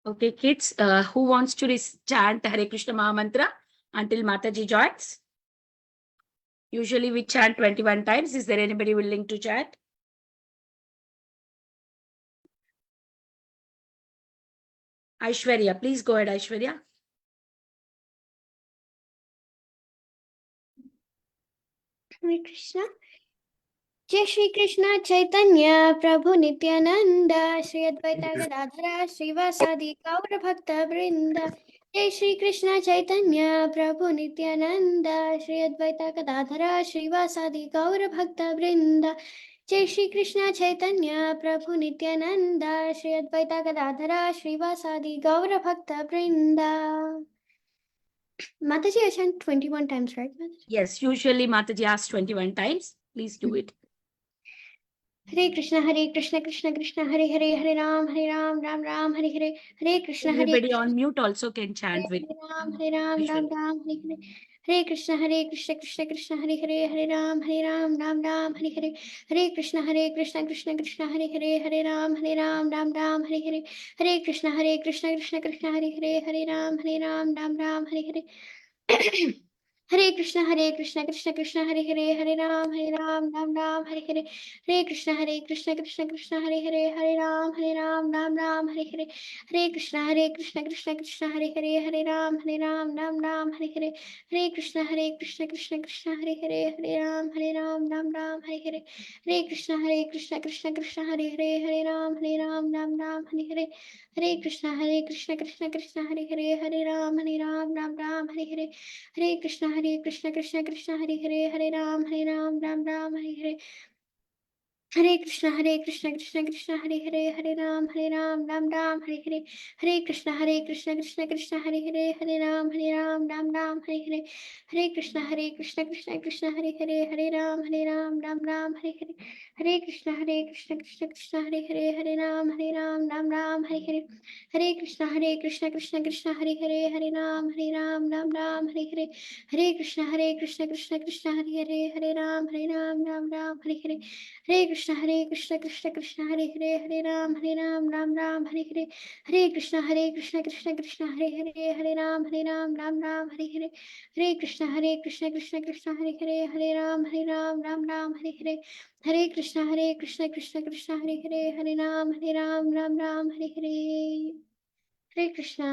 Okay, kids, who wants to chant Hare Krishna Maha Mantra until Mataji joins? Usually we chant 21 times. Is there anybody willing to chant? Aishwarya, please go ahead, Aishwarya. Hare Krishna. Jai Shri Krishna Chaitanya Prabhu Nityananda Shri Advaita Gadadhara Srivasadi Gaura Bhakta Vrinda. Jai Shri Krishna Chaitanya Prabhu Nityananda Shri Advaita Gadadhara Srivasadi Gaura Bhakta Vrinda. Jai Shri Krishna Chaitanya Prabhu Nityananda Shri Advaita Gadadhara Srivasadi Gaura Bhakta Vrinda. Mataji, I chant 21 times, right? Mataji? Yes, usually Mataji asks 21 times. Please do it. Hare Krishna, Krishna Krishna, Hare Hare, Hare Ram, Ram Ram, Hare Hare, Hare Krishna, Everybody Krishna, on mute also can chant with Hare Ram, Aishwarya. Ram, Hare Hare, Hare Krishna, Krishna Krishna, Hare Hare, Hare Ram, Ram, Hare Hare, Hare Krishna, Krishna Krishna, Hare Hare, Hare Ram, Ram, Hare Hare, Hare Krishna, Krishna Krishna, Hare Hare, Hare Ram, Ram, Hare Hare. Hare Krishna, Krishna Krishna, Hare Hare, Hare Ram, Ram, Hare Hare, Hare Krishna, Krishna Krishna, Hare Hare, Hare Ram, Ram, Hare Hare, Hare Krishna, Krishna Krishna, Hare Hare, Hare Ram, Ram, Hare Hare, Hare Krishna, Krishna Krishna, Hare Hare, Hare Ram, Ram, Hare Hare, Hare Krishna, Krishna Krishna, Hare Hare, Hare Ram, Ram, Hare Hare, Hare Krishna, Krishna Krishna, Hare Hare, Hare Ram, Ram, Hare Hare, Hare Krishna, Krishna Krishna, Hare Hare, Hare Ram, Ram, Hare Hare. Hare Krishna, Krishna Krishna, Hare Hare, Hare Ram, Ram, Hare Hare, Hare Krishna, Krishna Krishna, Hare Hare, Hare Ram, Ram, Hare Hare, Hare Krishna, Krishna Krishna, Hare Hare, Hare Ram, Ram, Hare Hare, Hare Krishna, Krishna Krishna, Hare Hare, Hare Ram, Ram, Hare Hare, Hare Krishna, Krishna Hare Hare, Hare Ram, Ram, Hare Hare, Hare Krishna, Krishna Hare Hare, Hare Ram, Ram, Hare Hare, Hare Krishna, Krishna Hare Hare, Hare Ram, Ram, Hare Hare, Hare Krishna, Krishna Hare Hare, Hare Ram, Ram, Hare Hare, Hare Krishna, Krishna Hare Hare, Hare Ram, Ram, Hare Hare, Hare Krishna, Krishna Hare Hare, Hare Ram, Ram, Hare Hare, Hare Krishna.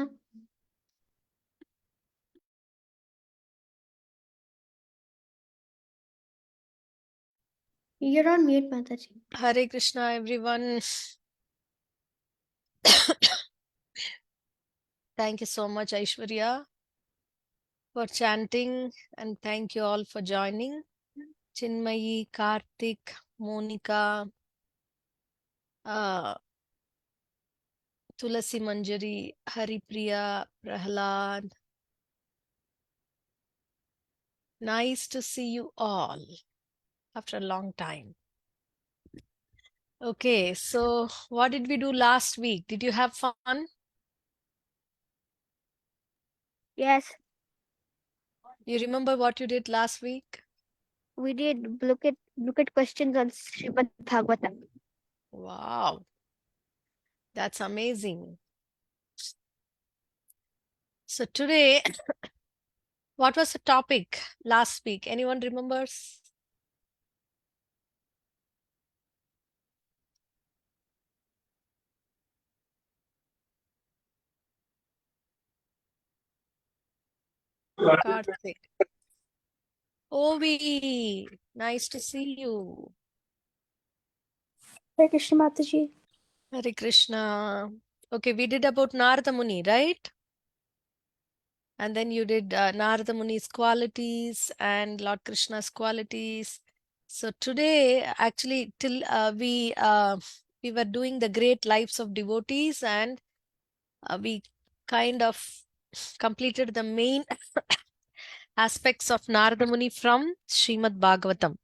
You're on mute, Mataji. Hare Krishna, everyone. Thank you so much, Aishwarya, for chanting, and thank you all for joining. Chinmayi, Karthik, Monica, Tulasi Manjari, Haripriya, Prahlad. Nice to see you all after a long time. Okay, so what did we do last week? Did you have fun? Yes, You remember what you did last week? we did look at questions on Srimad Bhagavatam. Wow, that's amazing. So today, what was the topic last week? Anyone remembers? Karthik. Ovi, nice to see you. Hare Krishna, Mataji. Hare Krishna. Okay, we did about Narada Muni, right? And then you did Narada Muni's qualities and Lord Krishna's qualities. So today, actually, till we were doing the great lives of devotees, and we kind of completed the main aspects of Narada Muni from Srimad Bhagavatam.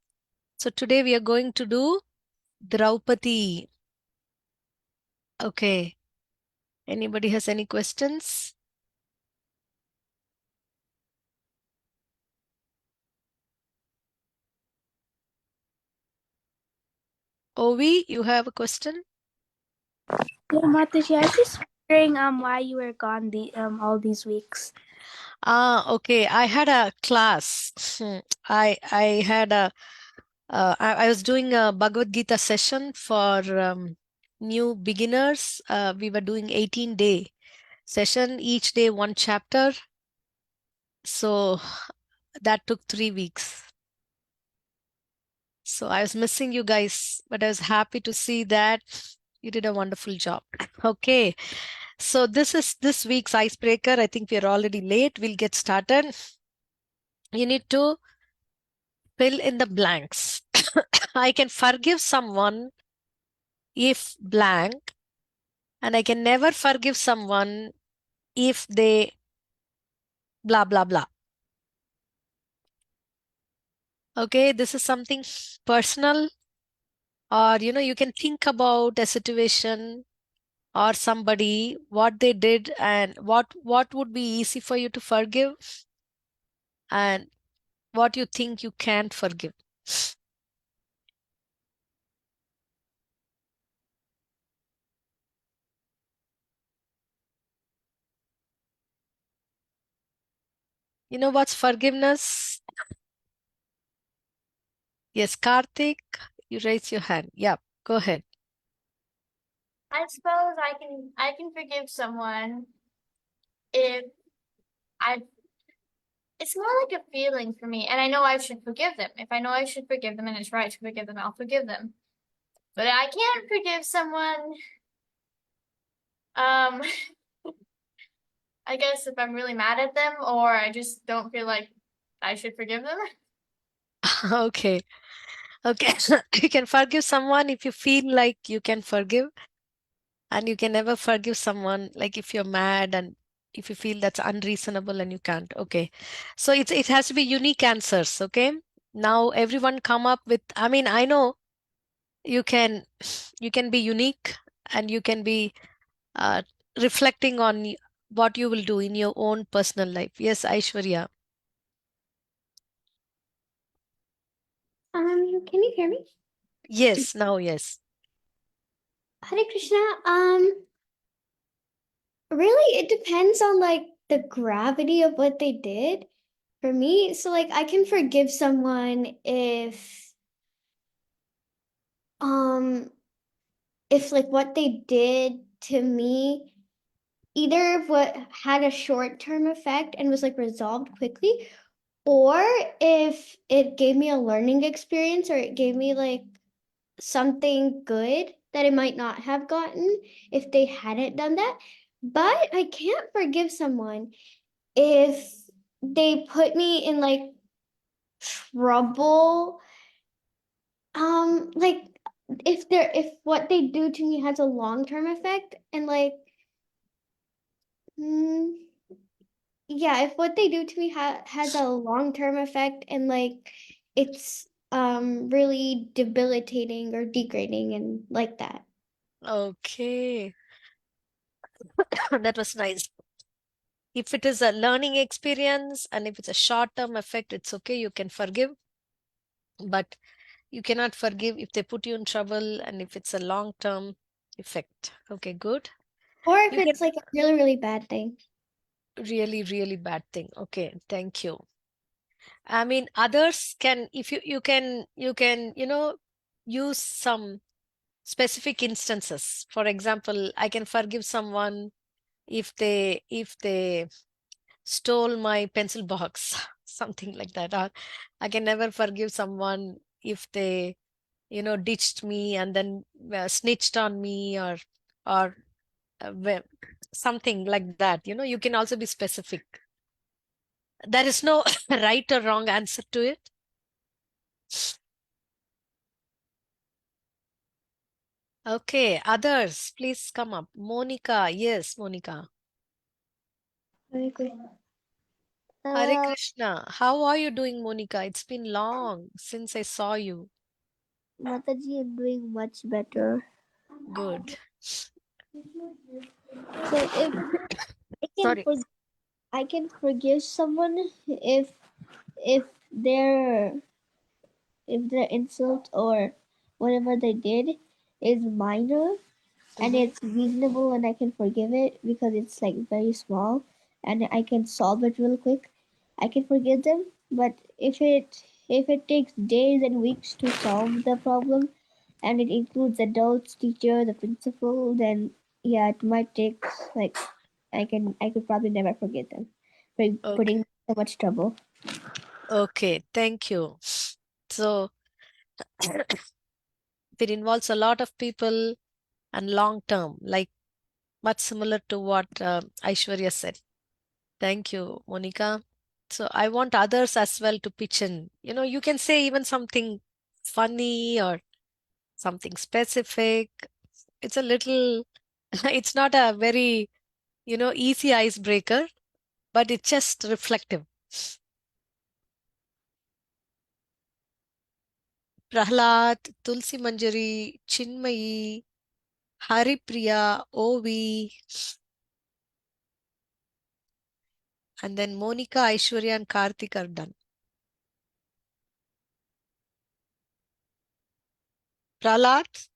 So today we are going to do Draupadi. Okay. Anybody has any questions? Ovi, you have a question? Yeah, Mataji, I just wondering why you were gone all these weeks. Okay. I had a class. I had a I was doing a Bhagavad Gita session for new beginners. We were doing 18-day session, each day one chapter. So that took 3 weeks. So I was missing you guys, but I was happy to see that you did a wonderful job. Okay. So this is this week's icebreaker. I think we're already late. We'll get started. You need to fill in the blanks. I can forgive someone if blank, and I can never forgive someone if they blah, blah, blah. Okay, this is something personal, or you can think about a situation or somebody, what they did, and what would be easy for you to forgive, and what you think you can't forgive. You know what's forgiveness? Yes, Karthik, you raise your hand. Yeah, go ahead. I suppose I can forgive someone if I it's more like a feeling for me, and I know I should forgive them. If I know I should forgive them and it's right to forgive them, I'll forgive them. But I can't forgive someone um I guess if I'm really mad at them or I just don't feel like I should forgive them. Okay. Okay. You can forgive someone if you feel like you can forgive, and you can never forgive someone like if you're mad and if you feel that's unreasonable and you can't. Okay. So it has to be unique answers. Okay. Now everyone come up with, I mean, I know you can be unique, and you can be uh, reflecting on what you will do in your own personal life. Yes, Aishwarya. Can you hear me? Yes, now, yes. Hare Krishna, really it depends on like the gravity of what they did. For me, so like I can forgive someone if like what they did to me either what had a short-term effect and was like resolved quickly, or if it gave me a learning experience or it gave me like something good that I might not have gotten if they hadn't done that. But I can't forgive someone if they put me in like trouble. Like if what they do to me has a long-term effect and like mm, yeah, if what they do to me has a long-term effect and like it's really debilitating or degrading and like that. Okay. That was nice. If it is a learning experience and if it's a short-term effect, it's okay. You can forgive, but you cannot forgive if they put you in trouble and if it's a long-term effect. Okay, good. Or if You can it's like a really, really bad thing. really, really bad thing. Okay, thank you. I mean, others can, if you can, use some specific instances. For example, I can forgive someone if they stole my pencil box, something like that. Or I can never forgive someone if they, ditched me and then snitched on me, or something like that. You can also be specific. There is no right or wrong answer to it. Okay, others, please come up. Monica, yes, Monica. Very good. Hare Krishna. How are you doing, Monica? It's been long since I saw you. Mataji, I'm doing much better. Good. So if Sorry. I can forgive someone if their if their insult or whatever they did is minor, and it's reasonable and I can forgive it because it's like very small and I can solve it real quick, I can forgive them. But if it takes days and weeks to solve the problem and it includes adults, teacher, the principal, then yeah, it might take like I could probably never forget them for Okay. putting so much trouble. Okay, thank you. So it involves a lot of people and long term, like much similar to what Aishwarya said. Thank you, Monica. So I want others as well to pitch in. You can say even something funny or something specific. It's a little, it's not a very, easy icebreaker, but it's just reflective. Prahlad, Tulsi Manjari, Chinmayi, Haripriya, Ovi, and then Monica, Aishwarya, and Karthik are done. Prahlad?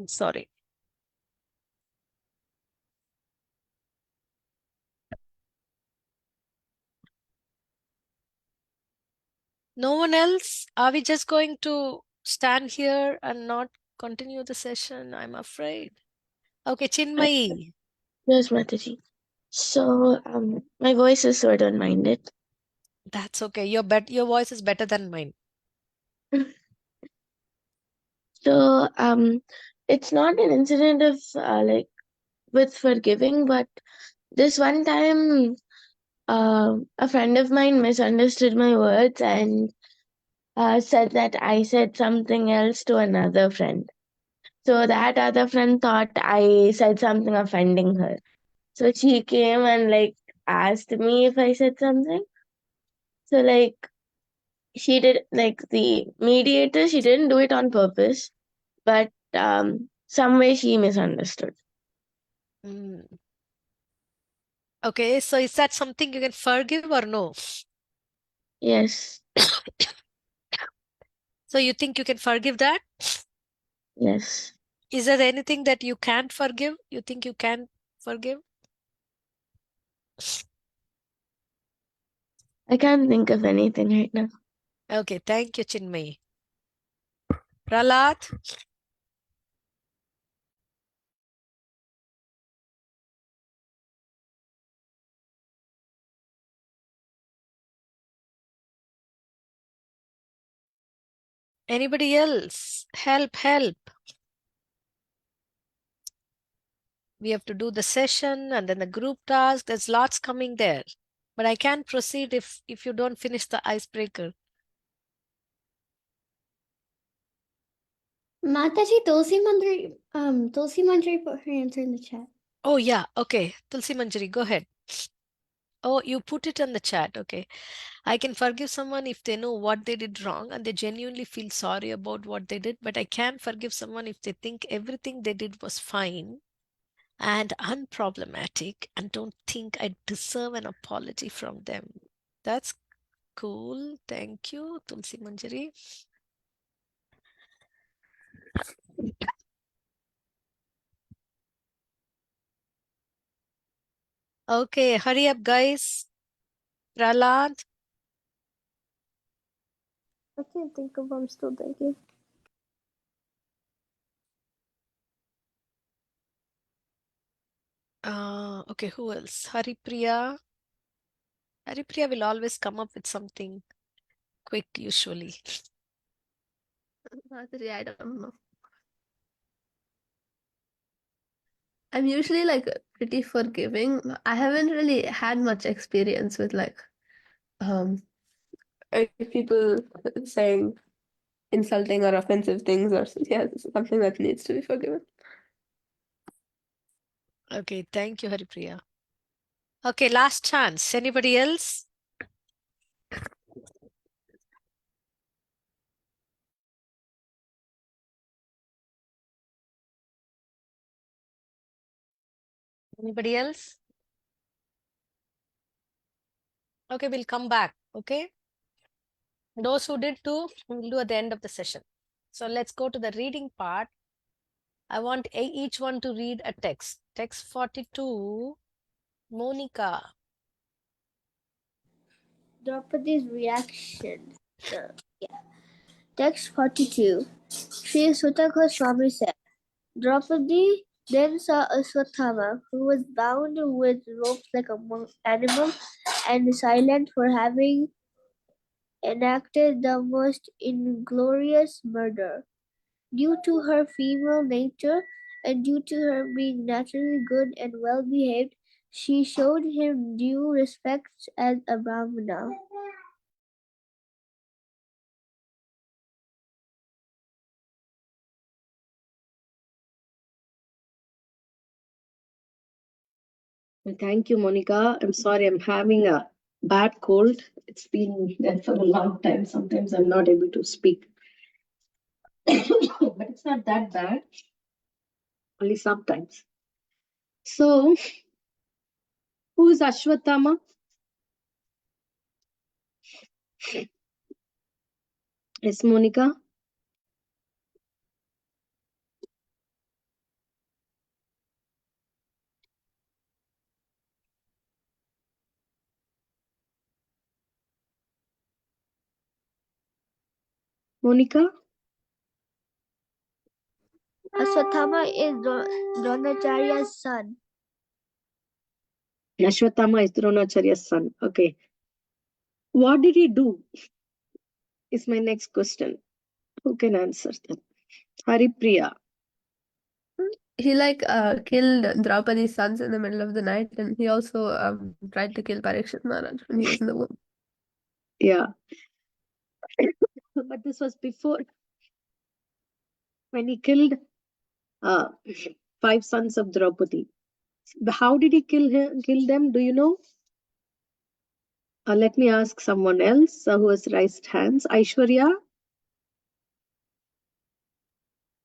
Sorry. No one else? Are we just going to stand here and not continue the session? I'm afraid. Okay, Chinmayi. Yes, Mataji. So, my voice is so I don't mind it. That's okay. Your voice is better than mine. So, it's not an incident of like with forgiving, but this one time, a friend of mine misunderstood my words and said that I said something else to another friend. So that other friend thought I said something offending her. So she came and like asked me if I said something. So like she did, like the mediator, she didn't do it on purpose, but some way she misunderstood. Mm. Okay, so is that something you can forgive or no? Yes, So you think you can forgive that? yes. Is there anything that you can't forgive? You think you can forgive? I can't think of anything right now. Okay, thank you, Chinmayi. Prahlad? Anybody else? Help, help. We have to do the session and then the group task. There's lots coming there. But I can't proceed if you don't finish the icebreaker. Mataji, Tulsi Manjari put her answer in the chat. Oh, yeah. Okay. Tulsi Manjari, go ahead. Oh, you put it in the chat. Okay. I can forgive someone if they know what they did wrong and they genuinely feel sorry about what they did. But I can't forgive someone if they think everything they did was fine and unproblematic and don't think I deserve an apology from them. That's cool. Thank you, Tulsi Manjari. Okay, hurry up, guys. Prahlad. I can't think of. I'm still thinking. Okay, who else? Haripriya. Haripriya will always come up with something quick, usually. Mataji, I don't know. I'm usually like pretty forgiving. I haven't really had much experience with like people saying insulting or offensive things or yeah, something that needs to be forgiven. Okay, thank you, Haripriya. Okay, last chance. Anybody else? Anybody else? Okay, we'll come back. Okay. Those who did too, we'll do at the end of the session. So let's go to the reading part. I want each one to read a text. Text 42, Monica. Draupadi's reaction. Text 42. Sri Sutta Goswami said, Draupadi then saw Aswathama, who was bound with ropes like a animal and silent for having enacted the most inglorious murder. Due to her female nature and due to her being naturally good and well behaved, she showed him due respect as a Brahmana. Thank you, Monica. I'm sorry, I'm having a bad cold. It's been there for a long time. Sometimes I'm not able to speak. But it's not that bad, only sometimes. So, who is Ashwatthama? Yes, Monica. Monica? Aswathama is Dronacharya's son. Ashwatthama is Dronacharya's son. Okay. What did he do? Is my next question. Who can answer that? Haripriya. He killed Draupadi's sons in the middle of the night, and he also tried to kill Parikshit Maharaj when he was in the womb. Yeah. But this was before, when he killed 5 sons of Draupadi. How did he kill them? Do you know? Let me ask someone else who has raised hands. Aishwarya?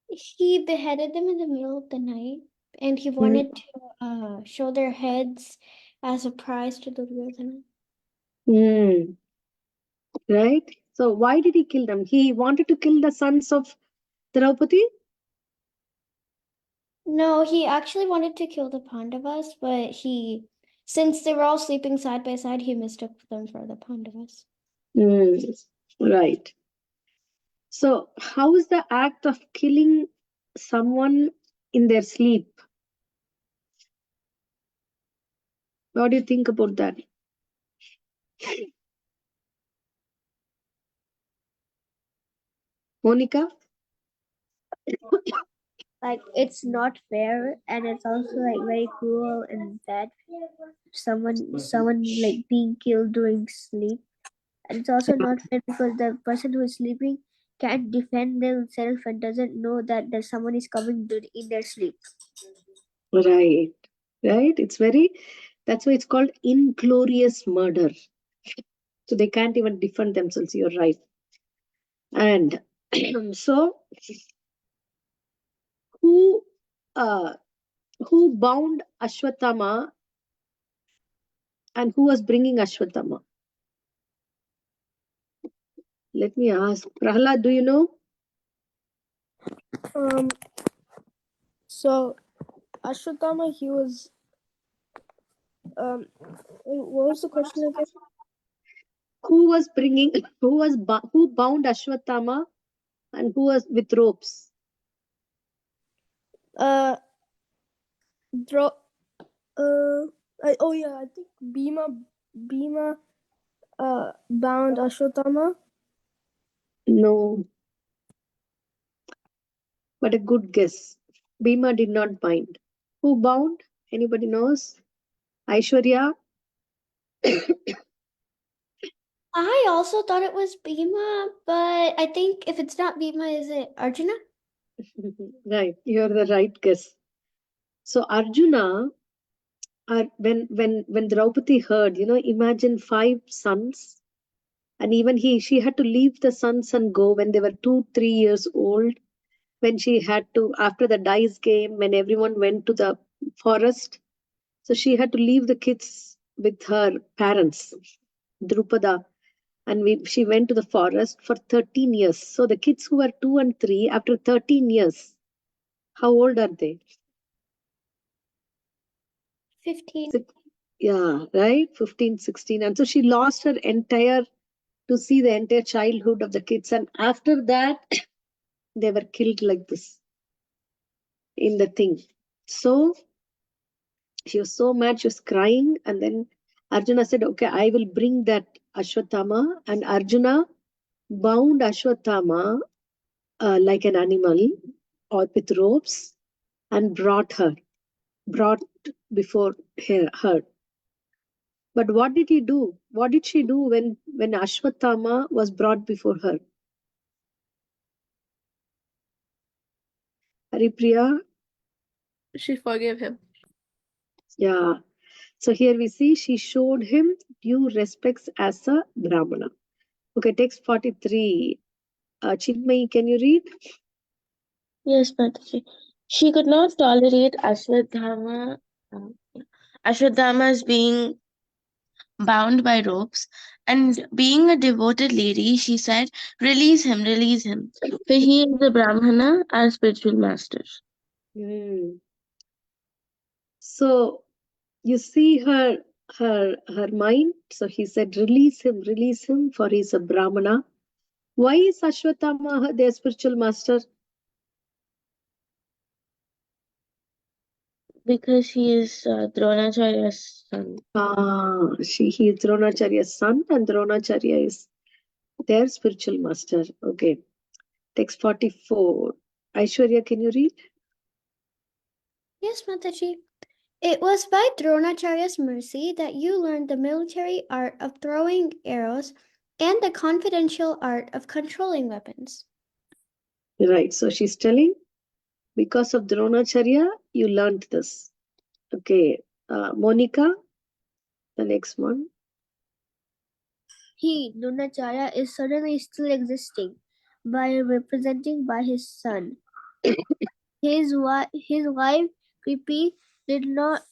He beheaded them in the middle of the night, and he wanted to show their heads as a prize to Duryodhana. Right? So why did he kill them? He wanted to kill the sons of Draupadi? No, he actually wanted to kill the Pandavas, but since they were all sleeping side by side, he mistook them for the Pandavas. Right. So how is the act of killing someone in their sleep? What do you think about that? Monica? It's not fair, and it's also very cruel and bad. Someone being killed during sleep, and it's also not fair because the person who is sleeping can't defend themselves and doesn't know that there's someone is coming in their sleep. Right. That's why it's called inglorious murder. So they can't even defend themselves. You're right. And so who bound Ashwatthama and who was bringing Ashwatthama? Let me ask. Prahlad, do you know? So Ashwatthama, he was what was the question again? Who bound Ashwatthama and who was with ropes? I think Bhima bound Ashwatthama. No. But a good guess. Bhima did not bind. Who bound? Anybody knows? Aishwarya? I also thought it was Bhima, but I think if it's not Bhima, is it Arjuna? Right, you're the right guess. So Arjuna, when Draupadi heard, imagine 5 sons, and even she had to leave the sons and go when they were 2-3 years old. When she had to, after the dice game, when everyone went to the forest, So she had to leave the kids with her parents, Drupada, and she went to the forest for 13 years. So the kids who were 2 and 3, after 13 years, how old are they? 15. Yeah, right? 15, 16. And so she lost her entire, to see the entire childhood of the kids. And after that, they were killed like this in the thing. So she was so mad, she was crying. And then Arjuna said, okay, I will bring that Ashwatthama. And Arjuna bound Ashwatthama like an animal or with ropes and brought before her. But what did he do? What did she do when Ashwatthama was brought before her? Haripriya? She forgave him. Yeah. So here we see she showed him due respects as a Brahmana. Okay, text 43. Chinmay, can you read? Yes, Mataji. She could not tolerate Ashwadhama's being bound by ropes, and being a devoted lady, she said, release him, for he is the Brahmana, our spiritual master. Hmm. So you see her mind. So he said, release him, for he is a Brahmana. Why is Ashwatthama their spiritual master? Because he is Dronacharya's son. He is Dronacharya's son, and Dronacharya is their spiritual master. Okay. Text 44. Aishwarya, can you read? Yes, Mataji. It was by Dronacharya's mercy that you learned the military art of throwing arrows and the confidential art of controlling weapons. Right. So she's telling, because of Dronacharya, you learned this. Okay. Monica, the next one. He, Dronacharya, is suddenly still existing by representing by his son. His wife Kripi did not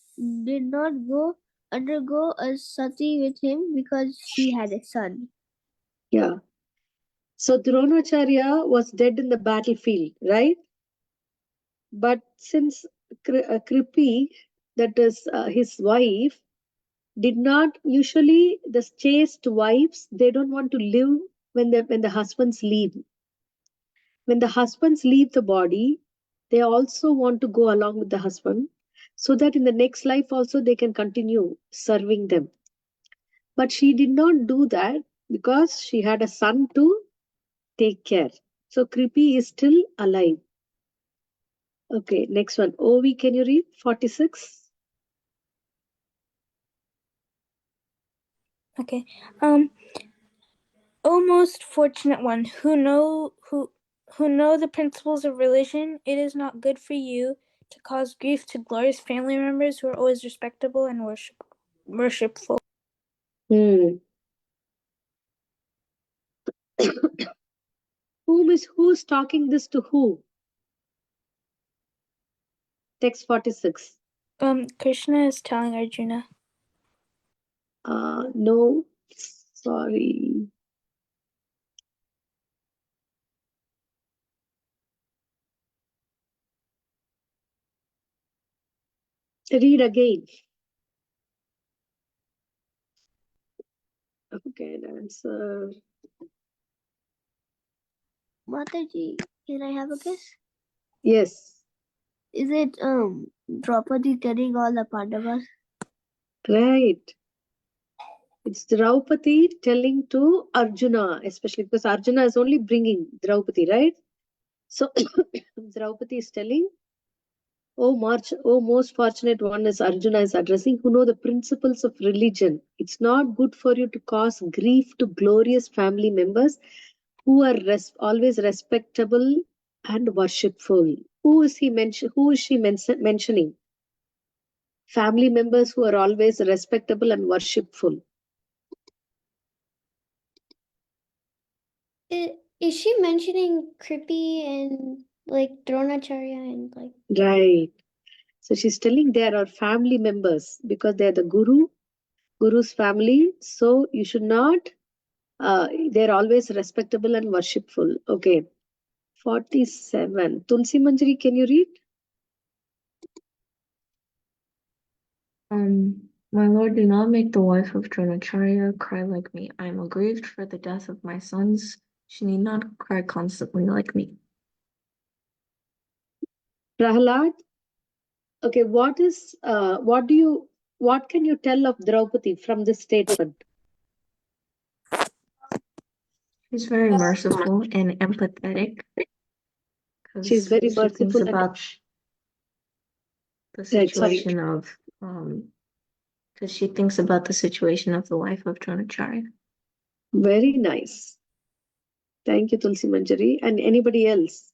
undergo a sati with him because she had a son. Yeah. So Dronacharya was dead in the battlefield, right? But since Kripi, that is his wife, did not, usually the chaste wives, they don't want to live when the husbands leave. When the husbands leave the body, they also want to go along with the husband, so that in the next life also they can continue serving them. But she did not do that because she had a son to take care. So Kripi is still alive. Okay, next one. Ovi, can you read 46? Okay. O most fortunate one, who know the principles of religion, it is not good for you to cause grief to glorious family members who are always respectable and worshipful. Hmm. Who's talking this to who? Text 46. Krishna is telling Arjuna. No, sorry. Read again. Okay, answer. Mataji, can I have a guess? Yes, Is it Draupadi telling all the Pandavas? right. It's Draupadi telling to Arjuna, especially because Arjuna is only bringing Draupadi, right? So Draupadi is telling, oh most fortunate one, is Arjuna is addressing, who know the principles of religion. It's not good for you to cause grief to glorious family members who are always respectable and worshipful. Who is she mentioning? Family members who are always respectable and worshipful. Is she mentioning Kripi and like Dronacharya and like? Right. So she's telling they are our family members because they are the Guru's family. So you should not, they're always respectable and worshipful. Okay. 47. Tulsi Manjari, can you read? My lord, do not make the wife of Dronacharya cry like me. I am aggrieved for the death of my sons. She need not cry constantly like me. Prahlad? Okay, what can you tell of Draupadi from this statement? She's very merciful and empathetic. She's very She thinks merciful and about the right, sorry. situation of because she thinks about the situation of the wife of Dronacharya. Very nice. Thank you, Tulsi Manjari. And anybody else?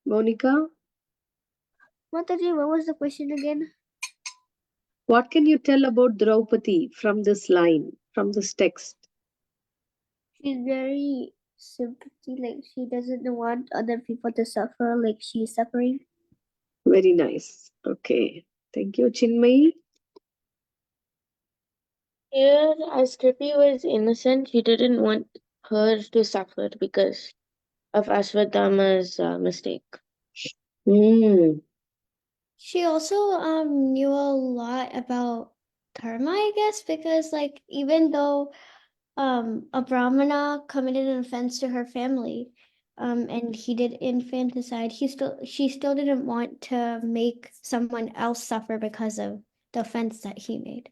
Monica, Mataji, what was the question again? what can you tell about Draupadi from this line, from this text? She's very sympathy, like she doesn't want other people to suffer like she's suffering. Very nice. Okay. Thank you, Chinmayi. Here, as Kripi was innocent, he didn't want her to suffer because of Ashwadhama's mistake. She also knew a lot about karma, I guess, because like even though a brahmana committed an offense to her family, and he did infanticide, she still didn't want to make someone else suffer because of the offense that he made.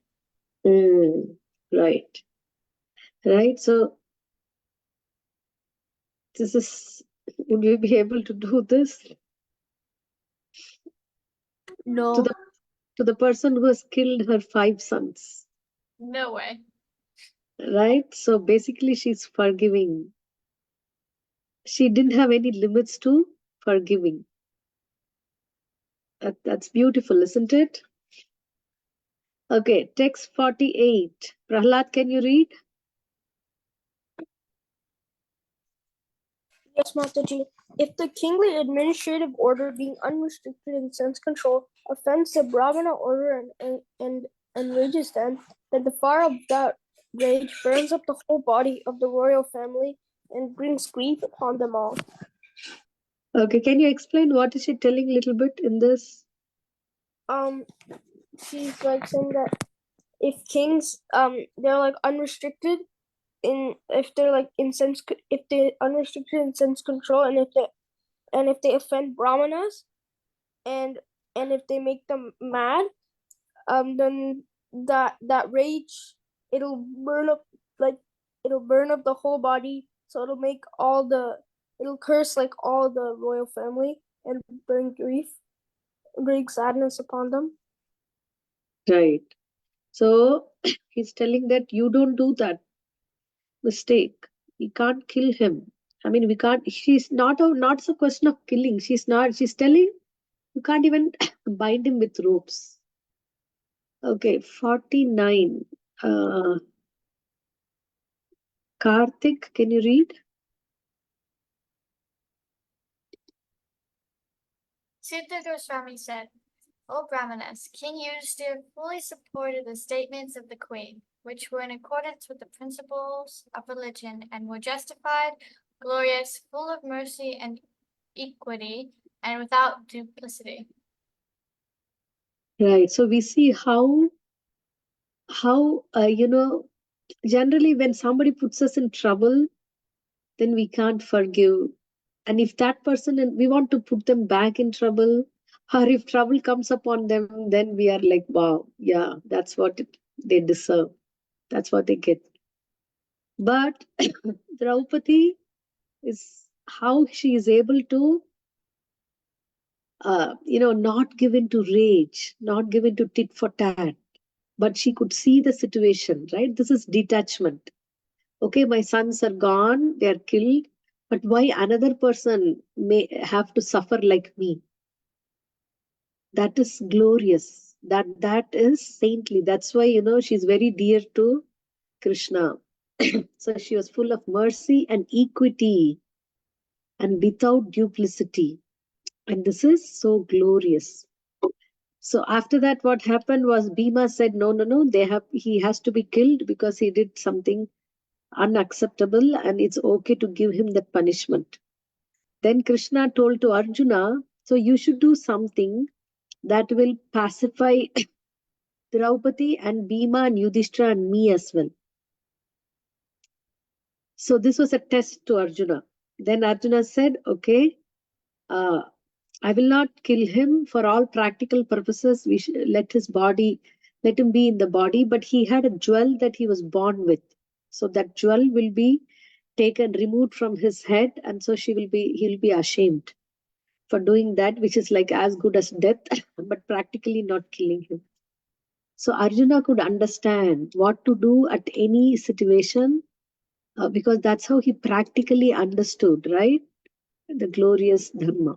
Right. Right. So this is, would we be able to do this No. to the person who has killed her 5 sons? No way. Right. So basically she's forgiving. She didn't have any limits to forgiving. That's beautiful, isn't it? Okay, text 48. Prahlad, can you read? Yes, Mataji. If the kingly administrative order, being unrestricted in sense control, offends the Brahmana order and enrages them, then the fire of that rage burns up the whole body of the royal family and brings grief upon them all. Okay, can you explain what is she telling a little bit in this? She's like saying that if kings they're like unrestricted in if they're like in sense if they unrestricted in sense control, and if they offend brahmanas and if they make them mad, then that rage, it'll burn up the whole body, so it'll curse like all the royal family and bring sadness upon them. Right. So he's telling that you don't do that mistake. We can't kill him. I mean, we can't. She's not a question of killing. She's telling you can't even bind him with ropes. Okay, 49. Karthik, can you read? Sutta Goswami said, O Brahmanas, King Yudhisthira fully supported the statements of the queen, which were in accordance with the principles of religion and were justified, glorious, full of mercy and equity, and without duplicity. Right. So we see how generally when somebody puts us in trouble, then we can't forgive. And if that person, and we want to put them back in trouble, or if trouble comes upon them, then we are like, wow, yeah, that's what they deserve. That's what they get. But Draupadi is how she is able to, not give in to rage, not give in to tit for tat, but she could see the situation, right? This is detachment. Okay, my sons are gone, they are killed, but why another person may have to suffer like me? That is glorious. That is saintly. That's why, she's very dear to Krishna. So she was full of mercy and equity. and without duplicity. And this is so glorious. So after that, what happened was Bhima said, no, he has to be killed because he did something unacceptable and it's okay to give him that punishment. Then Krishna told to Arjuna, so you should do something that will pacify Draupadi and Bhima and Yudhishthira and me as well. So this was a test to Arjuna. Then Arjuna said, okay, I will not kill him. For all practical purposes, we should let him be in the body, but he had a jewel that he was born with. So that jewel will be removed from his head, and so he'll be ashamed for doing that, which is like as good as death, but practically not killing him. So Arjuna could understand what to do at any situation, because that's how he practically understood, right? The glorious Dharma.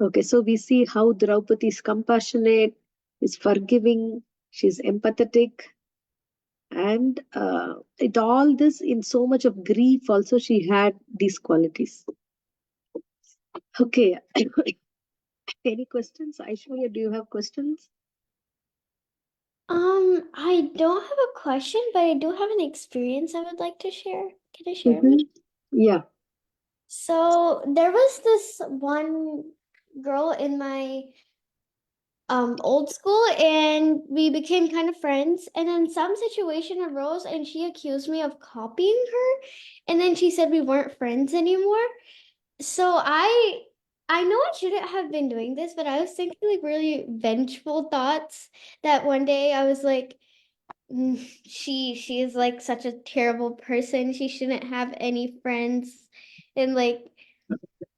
Okay, so we see how Draupadi is compassionate, is forgiving, she's empathetic, and it all this in so much of grief also she had these qualities. Okay, any questions? Aishwarya, do you have questions? I don't have a question, but I do have an experience I would like to share. Can I share? Yeah. So there was this one girl in my old school, and we became kind of friends, and then some situation arose and she accused me of copying her, and then she said we weren't friends anymore. So I know I shouldn't have been doing this, but I was thinking like really vengeful thoughts that one day I was like, she is like such a terrible person, she shouldn't have any friends, and like,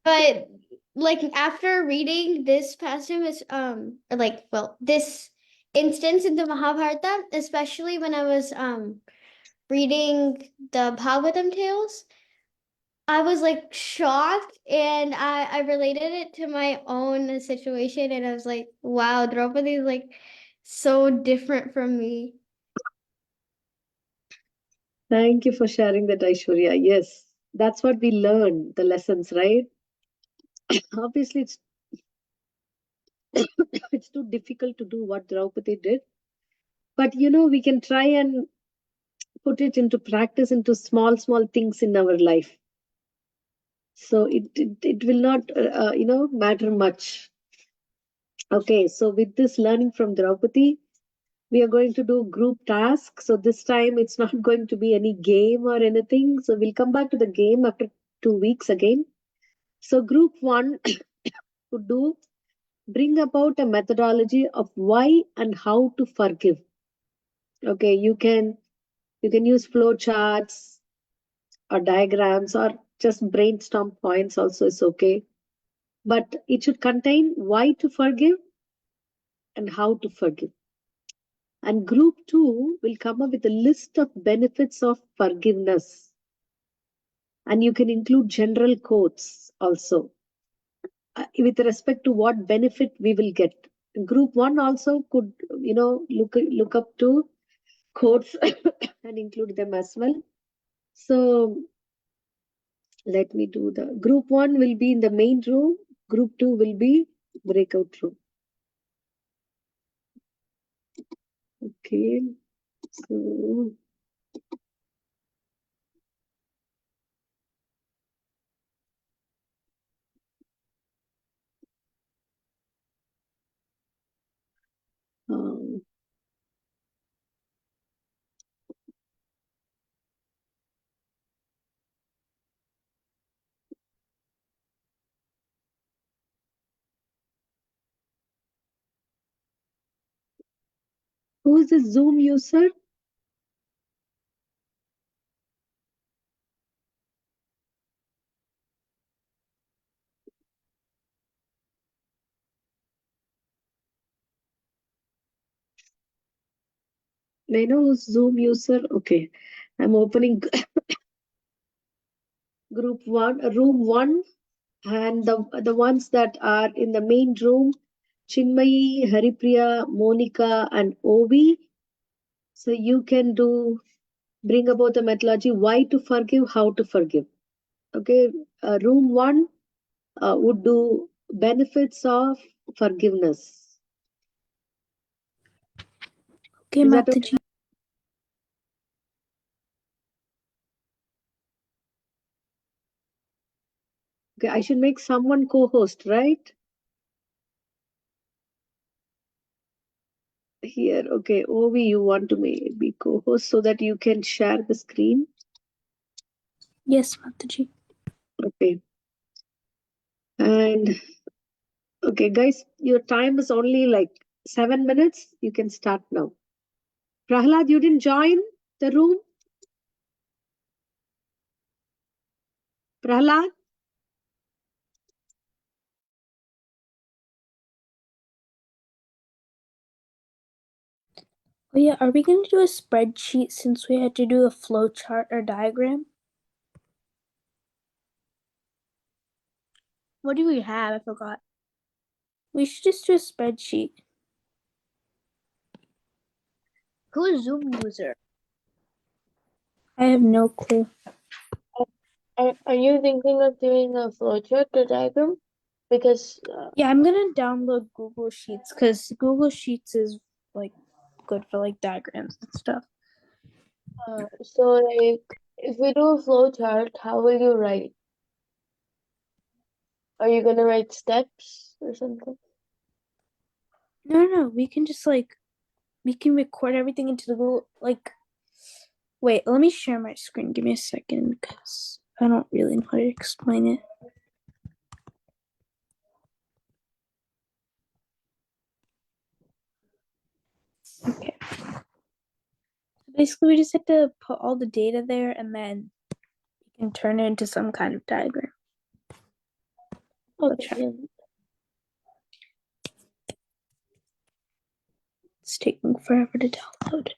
but like after reading this passage, this instance in the Mahabharata, especially when I was reading the Bhagavatam tales, I was like shocked, and I related it to my own situation, and I was like, wow, Draupadi is like so different from me. Thank you for sharing that, Aishwarya. Yes, that's what we learn, the lessons, right? Obviously, it's too difficult to do what Draupadi did. But, we can try and put it into practice into small things in our life. So it will not, matter much. Okay, so with this learning from Draupadi, we are going to do group tasks. So this time it's not going to be any game or anything. So we'll come back to the game after 2 weeks again. So group 1 would bring about a methodology of why and how to forgive. Okay, you can use flow charts or diagrams or just brainstorm points also is okay. But it should contain why to forgive and how to forgive. And group 2 will come up with a list of benefits of forgiveness. And you can include general quotes also with respect to what benefit we will get. Group 1 also could, look up to quotes and include them as well. So let me do the group 1 will be in the main room. Group 2 will be breakout room. Okay. So who is the Zoom user? I know who's Zoom user. Okay, I'm opening group 1, room 1, and the ones that are in the main room, Chinmayi, Haripriya, Monica, and Ovi. So you can bring about the methodology why to forgive, how to forgive. Okay, room 1 would do benefits of forgiveness. Okay, Is that Mataji. okay? I should make someone co-host, right? Here, okay. Ovi, you want to be co-host so that you can share the screen? Yes, Mataji. Okay. And okay, guys, your time is only like 7 minutes. You can start now. Prahlad, you didn't join the room? Prahlad? Oh yeah, are we going to do a spreadsheet since we had to do a flow chart or diagram? What do we have? I forgot. We should just do a spreadsheet. Who's Zoom user? I have no clue. Are you thinking of doing a flowchart or diagram? Because Yeah, I'm gonna download Google Sheets because Google Sheets is like good for like diagrams and stuff. so like if we do a flowchart, how will you write? Are you gonna write steps or something? No, we can just like we can record everything into the Google like. Wait, let me share my screen. Give me a second because I don't really know how to explain it. Okay. Basically, we just have to put all the data there and then you can turn it into some kind of diagram. Okay. Yeah. It's taking forever to download.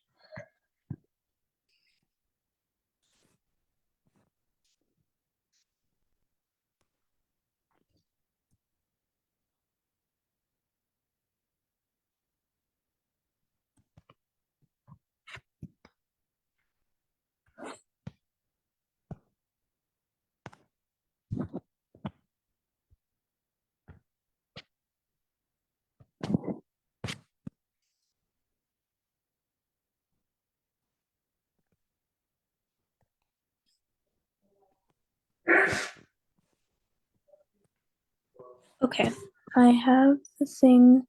Okay, I have the thing.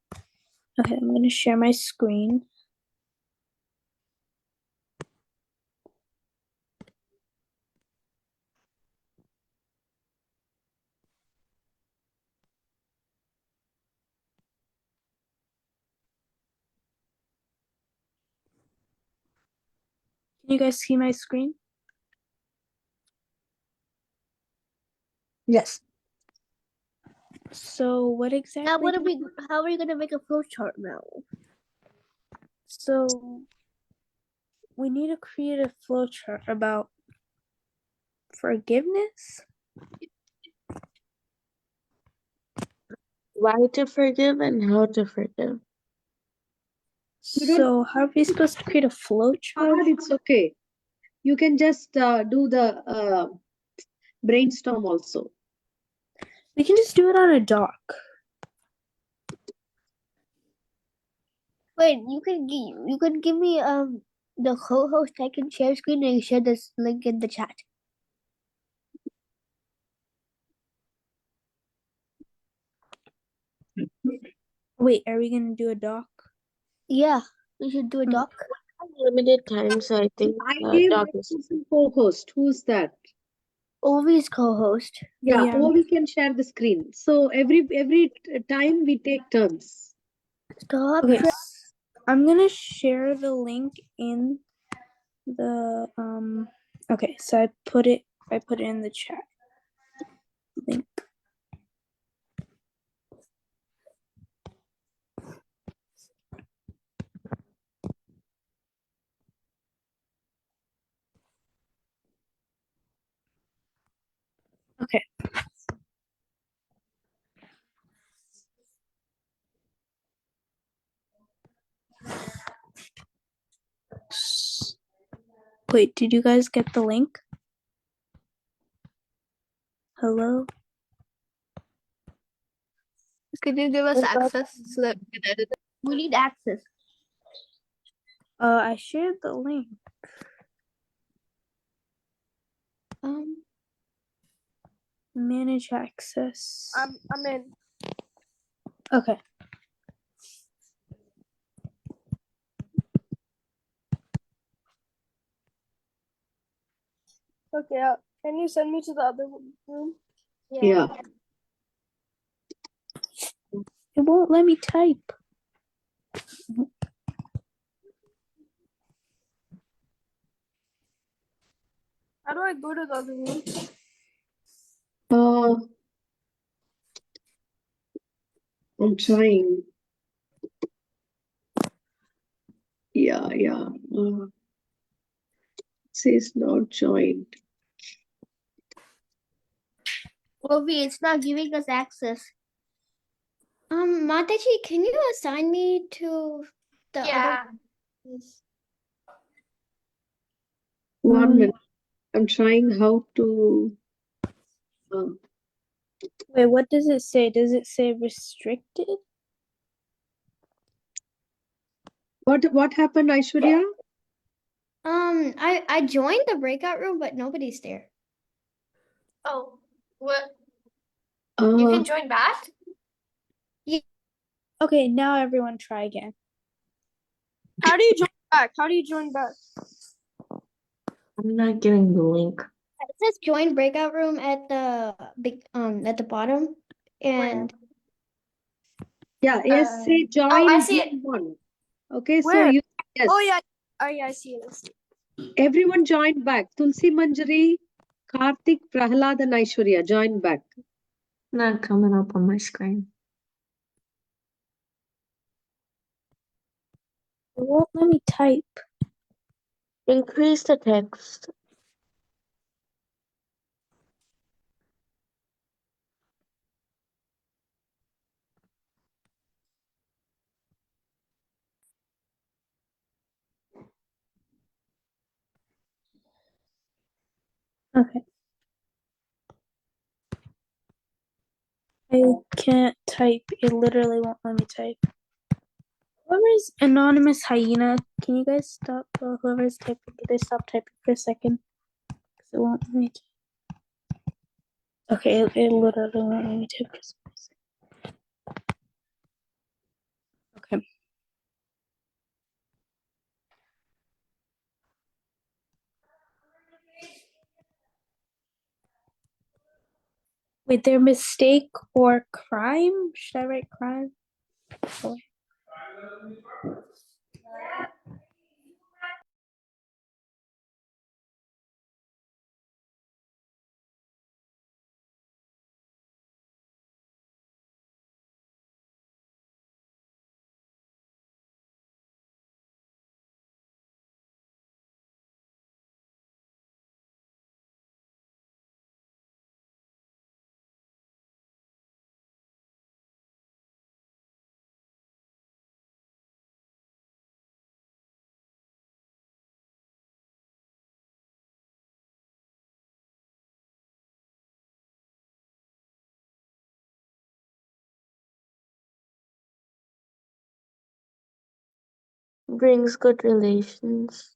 Okay, I'm going to share my screen. Can you guys see my screen? Yes. So what exactly? Now, how are you gonna make a flow chart now? So we need to create a flowchart about forgiveness. Why to forgive and how to forgive. So how are we supposed to create a flowchart? Prahlad, it's okay. You can just do the brainstorm also. We can just do it on a doc. Wait, you can give me the co-host. I can share screen and share this link in the chat. Wait, are we gonna do a doc? Yeah, we should do a doc. Limited time, so I think I gave doc one is person co-host. Who's that? Ovi's co-host. Yeah, Yeah. or we can share the screen. So every time we take turns. Stop. Okay, I'm gonna share the link in the Okay, so I put it in the chat. Link. Okay. Wait, did you guys get the link? Hello? Could you give us What about- access so that we can edit it? We need access. I shared the link. Manage access. I'm in. Okay. Okay, can you send me to the other room? Yeah. It won't let me type. How do I go to the other room? I'm trying. Yeah. Says not joined. Ovi, it's not giving us access. Mataji, can you assign me to the Yeah. other? 1 minute. I'm trying how to. Wait, what does it say? Does it say restricted? What happened, Aishwarya? I joined the breakout room, but nobody's there. Oh, what? You Uh, can join back? Okay, now everyone try again. How do you join back? How do you join back? I'm not getting the link. It says join breakout room at the big at the bottom, and yeah. Yes. Say join. Oh, I see it. Zoom one. Okay. So Where? you. Yes. Oh yeah. Oh yeah, I see it. Everyone join back. Tulsi Manjari, Karthik, Prahlad, and Aishwarya join back. Not coming up on my screen. It won't let me type. Increase the text. Okay. I can't type. It literally won't let me type. Whoever's anonymous hyena, can you guys stop? Whoever's typing, can they stop typing for a second? Because it won't let me type. Okay, it literally won't let me type for some reason. Okay. Wait, their mistake or crime? Should I write crime? Oh. Brings good relations.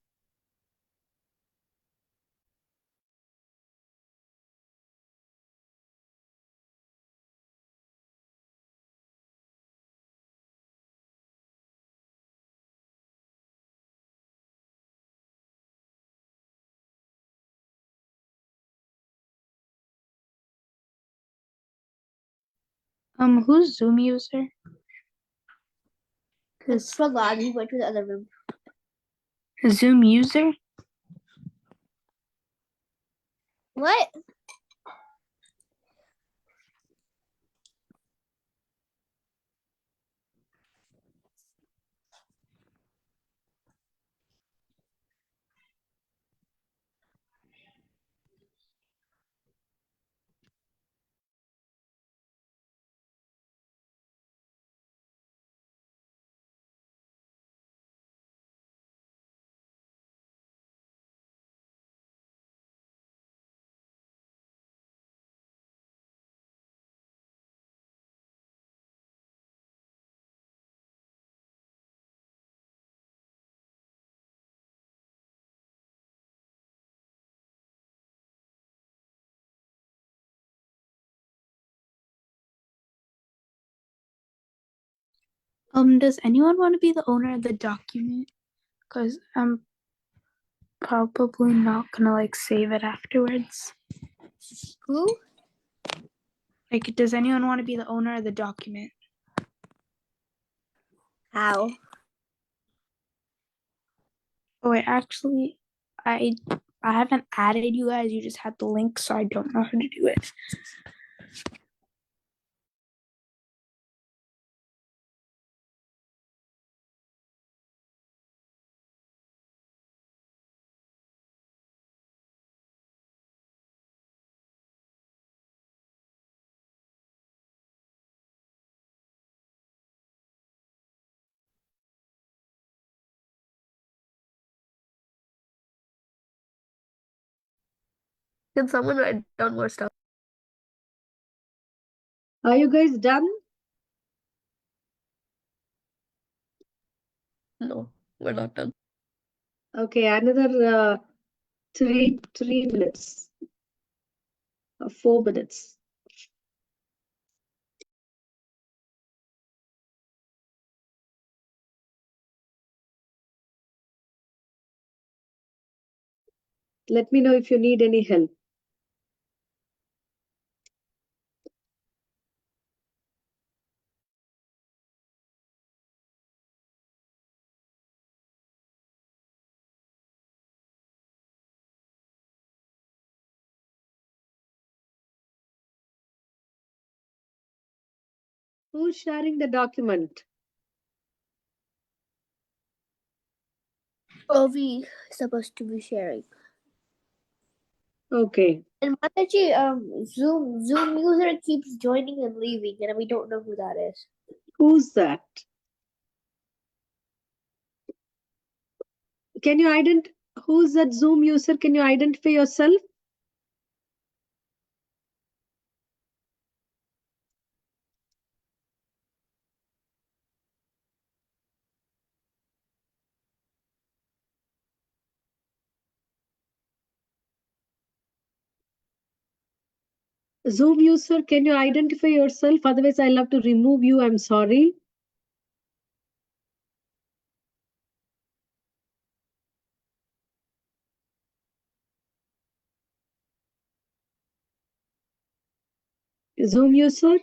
Who's Zoom user? It's Prahlad. He went to the other room. Zoom user? What? Does anyone want to be the owner of the document? Because I'm probably not gonna like save it afterwards. Who? Like, does anyone want to be the owner of the document? How? Oh, wait, actually, I haven't added you guys. You just had the link, so I don't know how to do it. Can someone write down more stuff? Are you guys done? No, we're not done. Okay, another 3 minutes, 4 minutes. Let me know if you need any help. Who's sharing the document? Ovi supposed to be sharing. Okay. And Mataji, Zoom user keeps joining and leaving, and we don't know who that is. Who's that? Can you identify who's that Zoom user? Can you identify yourself? Zoom user, can you identify yourself? Otherwise, I'll have to remove you. I'm sorry. Zoom user?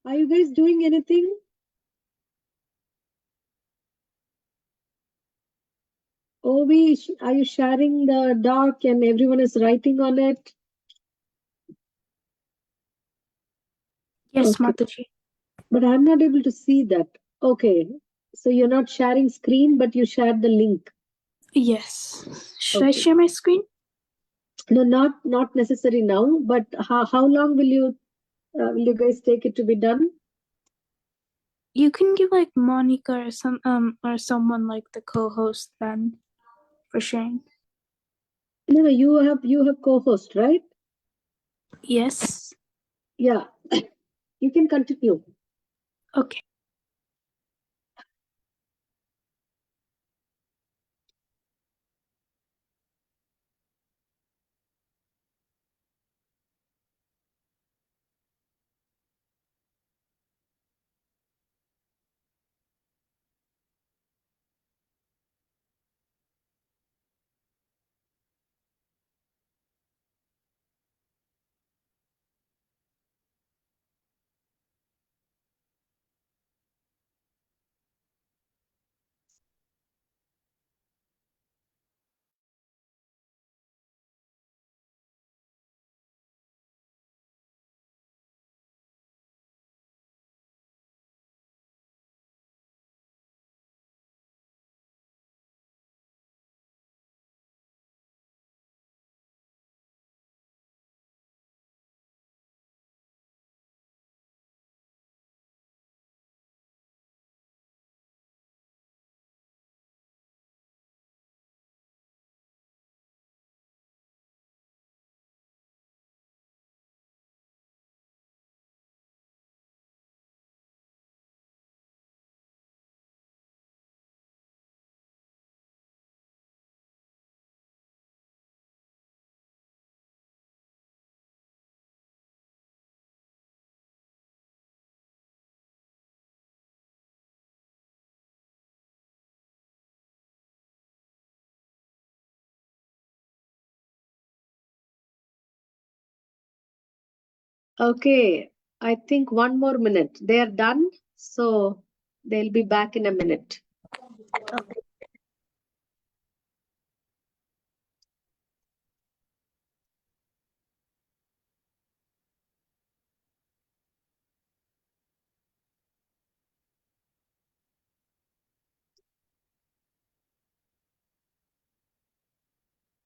Are you guys doing anything? Ovi, are you sharing the doc and everyone is writing on it? Yes, Okay. Mataji. But I'm not able to see that. Okay. So you're not sharing screen, but you shared the link. Yes. Should I Okay. share my screen? No, not necessary now, but how long will you guys take it to be done? You can give like Monica or someone like the co-host then for sharing. No, you have co-host, right? Yes. Yeah. You can continue. Okay. Okay, I think 1 more minute. They are done, so they'll be back in a minute.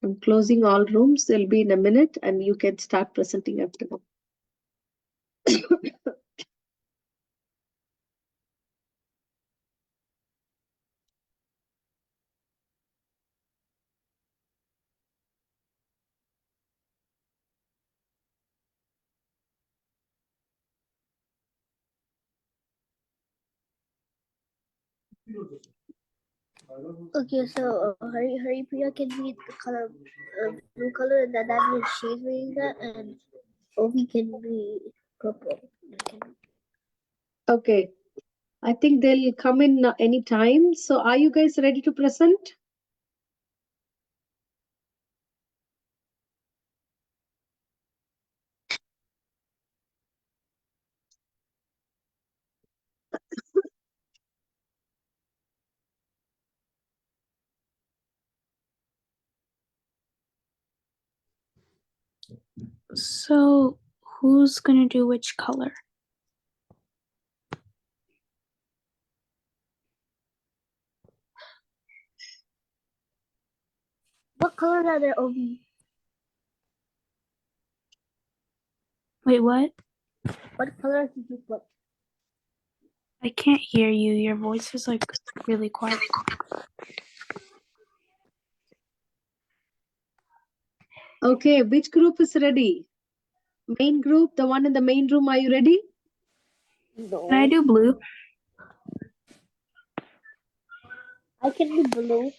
I'm closing all rooms. They'll be in a minute, and you can start presenting after that. Okay, so Hari Priya can read the color blue color, and that means she's reading that, and Ovi can read purple. Okay, I think they'll come in any time. So are you guys ready to present? So, who's gonna do which color? What colors are there, Ovi? Wait, what? What colors did you put? I can't hear you. Your voice is like really quiet. Okay, which group is ready? Main group, the one in the main room, are you ready? No. Can I do blue? I can do blue.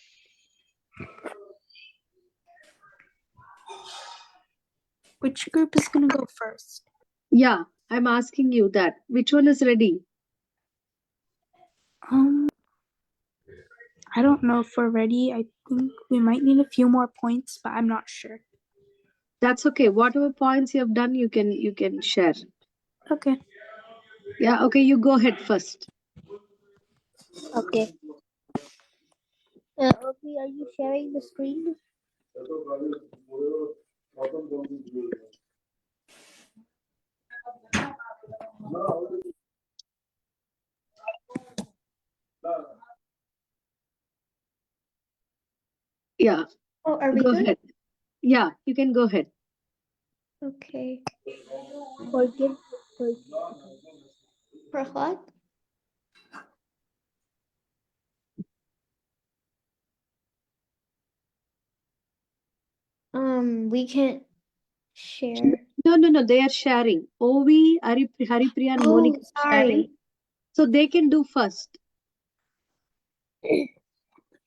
Which group is gonna go first? Yeah, I'm asking you that. Which one is ready? I don't know if we're ready. I think we might need a few more points, but I'm not sure. That's okay. Whatever points you have done, you can share. Okay. Yeah, okay, you go ahead first. Okay. Ovi, are you sharing the screen? Yeah, Oh, are we go good? ahead. Yeah, you can go ahead. Okay. Forgive. Prahlad? We can't share. No, they are sharing. Ovi, Haripriya, and Oh, Monica are sharing. sorry. So they can do first.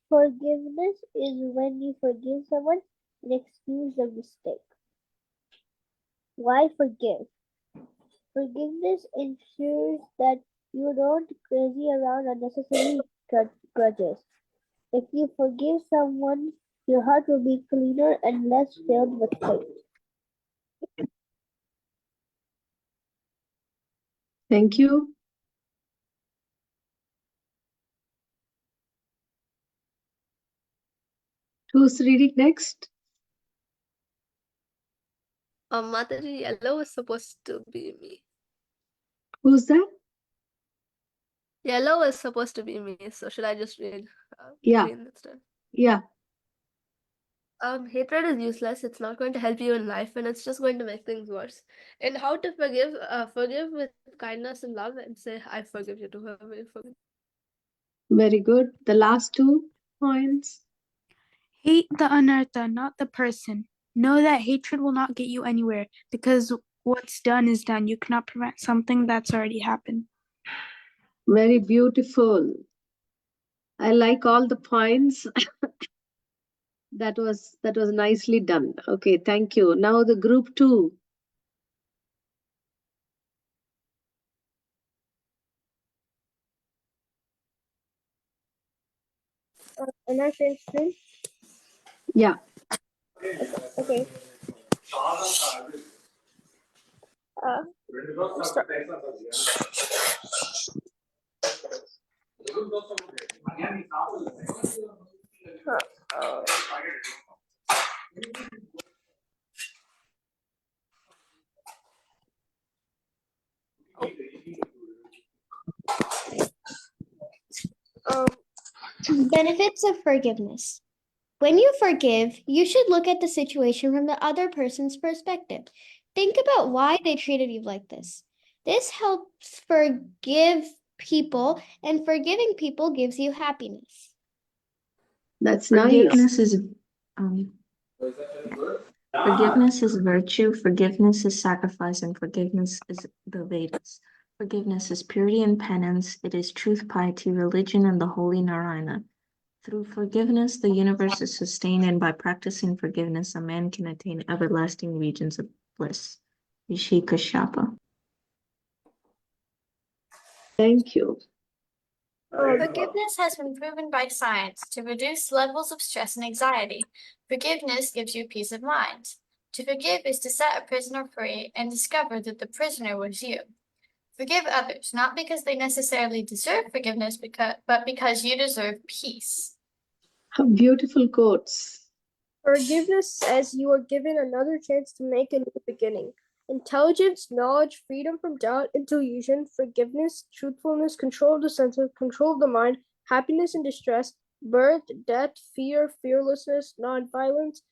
Forgiveness is when you forgive someone and excuse the mistake. Why forgive? Forgiveness ensures that you don't crazy around unnecessary grudges. If you forgive someone, your heart will be cleaner and less filled with hate. Thank you. Who's reading next? Mataji, yellow is supposed to be me. Who's that? Yellow is supposed to be me, so should I just read Yeah. green instead? Yeah. Hatred is useless. It's not going to help you in life, and it's just going to make things worse. And how to forgive? Forgive with kindness and love, and say, "I forgive you" to whoever you forgive. Very good. The last 2 points. Hate the anartha, not the person. Know that hatred will not get you anywhere because what's done is done. You cannot prevent something that's already happened. Very beautiful. I like all the points. That was nicely done. Okay, thank you. Now the group 2. Am I finished? Yeah. Okay. Benefits of forgiveness. When you forgive, you should look at the situation from the other person's perspective. Think about why they treated you like this. This helps forgive people, and forgiving people gives you happiness. That's nice. Forgiveness is virtue, forgiveness is sacrifice, and forgiveness is the Vedas. Forgiveness is purity and penance, it is truth, piety, religion, and the holy Narayana. Through forgiveness, the universe is sustained, and by practicing forgiveness, a man can attain everlasting regions of bliss. Rishi Kashyapa. Thank you. Forgiveness has been proven by science to reduce levels of stress and anxiety. Forgiveness gives you peace of mind. To forgive is to set a prisoner free and discover that the prisoner was you. Forgive others, not because they necessarily deserve forgiveness, but because you deserve peace. Beautiful quotes. Forgiveness says you are given another chance to make a new beginning. Intelligence, knowledge, freedom from doubt and delusion, forgiveness, truthfulness, control of the senses, control of the mind, happiness and distress, birth, death, fear, fearlessness, non-violence,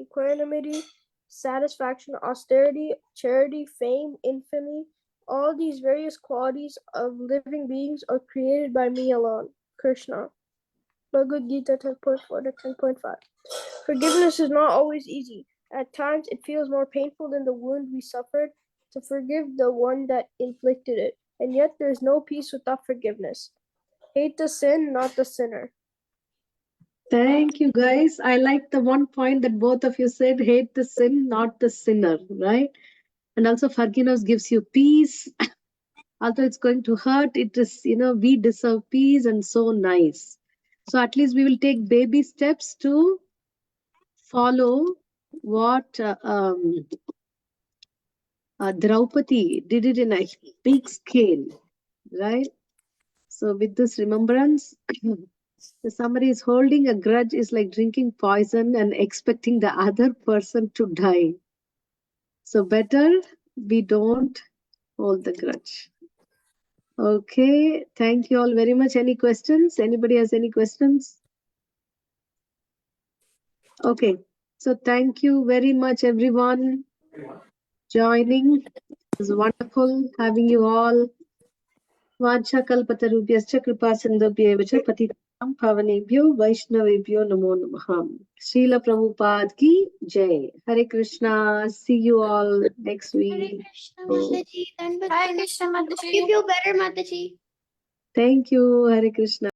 equanimity, satisfaction, austerity, charity, fame, infamy. All these various qualities of living beings are created by me alone, Krishna. Bhagavad Gita 10.4 to 10.5. Forgiveness is not always easy. At times, it feels more painful than the wound we suffered to forgive the one that inflicted it. And yet, there is no peace without forgiveness. Hate the sin, not the sinner. Thank you, guys. I like the one point that both of you said, hate the sin, not the sinner, right? And also forgiveness gives you peace. Although it's going to hurt, it is, we deserve peace and so nice. So at least we will take baby steps to follow what Draupadi did it in a big scale, right? So with this remembrance, the summary is holding a grudge is like drinking poison and expecting the other person to die. So better we don't hold the grudge. Okay, thank you all very much. Any questions? Anybody has any questions? Okay, so thank you very much, everyone, joining. It was wonderful having you all. Vacha kalpatarubhyascha kripa sindhubhyev cha patitam pavanebhyo vaishnavebhyo namo namaha. Srila Prabhupada ki jai. Hare Krishna. See you all next Hare week. Krishna, Mataji. Hare Krishna, Mataji. You feel better, Mataji. Thank you. Hare Krishna.